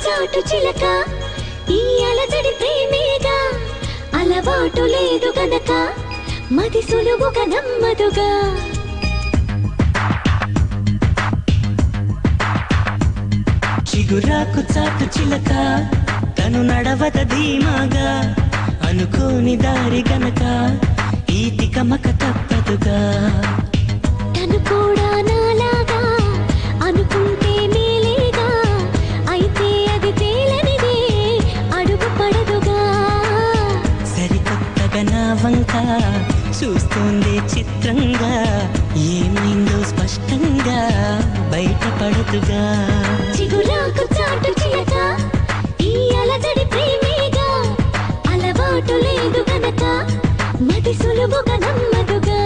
చాటు చిలక ఈ అలజడి ప్రేమేగా అలవాటు లేదు గనక మది సులువుగా నమ్మదుగా చిగురాకు చాటు చిలక తను నడవద ధీమాగా అనుకోని దారి గనక ఈ తికమక తప్పదుగా తను కూడా నాలాగా అనుకుంటే మేలేగా అయితే అది తేలనిదే అడుగు పడదుగా సరికొత్తగా నా వంక చూస్తోంది చిత్రంగా ఏమైందో స్పష్టంగా బయటపడదుగా చిగురాకు చాటు చిలక ఈ అలజడి ప్రేమేగా అలవాటు లేదు గనక మది సులువుగా నమ్మదుగా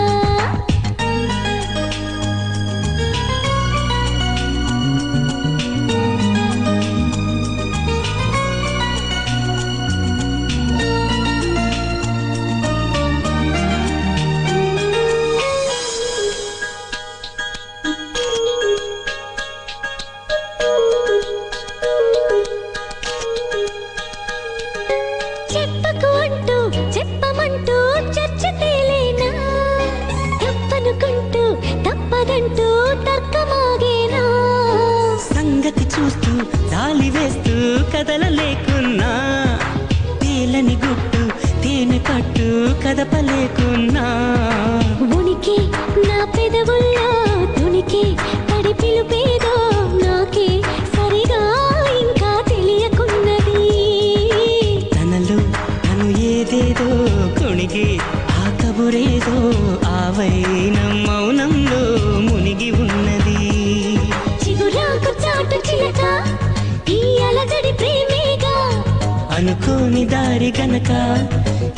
చెప్పకు అంటూ చెప్పమంటూ చర్చ తేలేనా తప్పనుకుంటూ తప్పదంటూ తర్కమాగేనా సంగతి చూస్తూ జాలి వేస్తూ కదలలేకున్నా తేలని గుట్టు తేనె పట్టు కదపలేకున్నా ఉనికి నా పెదవుల్లో తునికి తడి పిలుపేదో నాకే సరిగా ఇంకా తెలియకున్నది తనలో తను ఏదేదో కొణిగి ఆ కబురేదో ఆవైన మౌనంలో మునిగి ఉన్నది చిగురాకు చాటు చిలక ఈ అలజడి ప్రేమేగా అనుకోని దారి గనక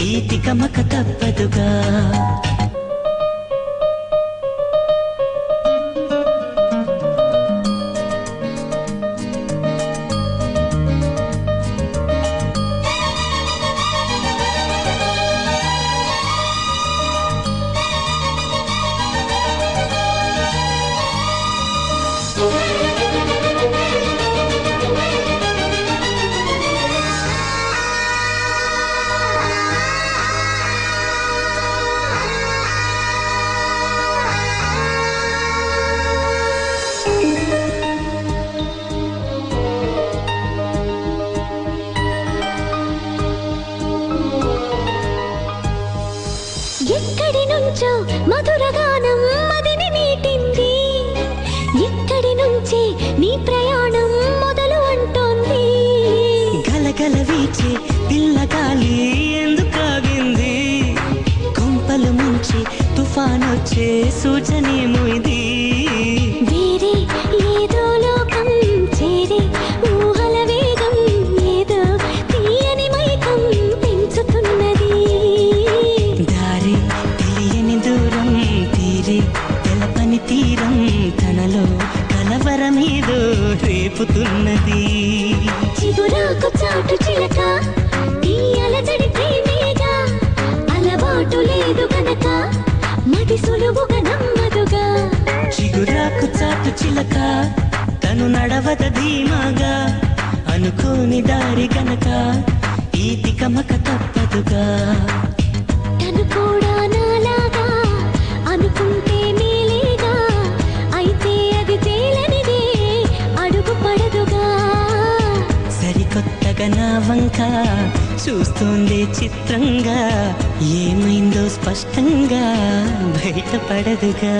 ఈ తికమక తప్పదుగా ఎక్కడి నుంచో మధురగానం మదిని నీటింది ఎక్కడి నుంచి నీ ప్రయాణం మొదలు అంటోంది గలగల వీచే పిల్లగాలి ఎందుకాగింది కొంపలు ముంచి తుఫానొచ్చే సూచనేమో ఇది వేరే ఏదో లోకం చేరే ఊహల వేగం ఏదో తీయని మైకం పెంచుతున్నది దారి తెలియని దూరం తీరే తెలపని తీరం తనలో కలవరమేదో రేపుతున్నది చిగురాకు చాటు చిలక ఈ అలజడి ప్రేమేగా అలవాటు లేదు గనక మది సులువుగా నమ్మదుగా చిగురాకు చాటు చిలక తను నడవద ధీమాగా అనుకోని దారి గనక ఈ తికమక తప్పదుగా తను కూడా నాలాగా అనుకుంటే మేలేగా అయితే అది తేలనిదే అడుగు పడదుగా సరికొత్తగా నా వంక చూస్తోంది చిత్రంగా ఏమైందో స్పష్టంగా బయటపడదుగా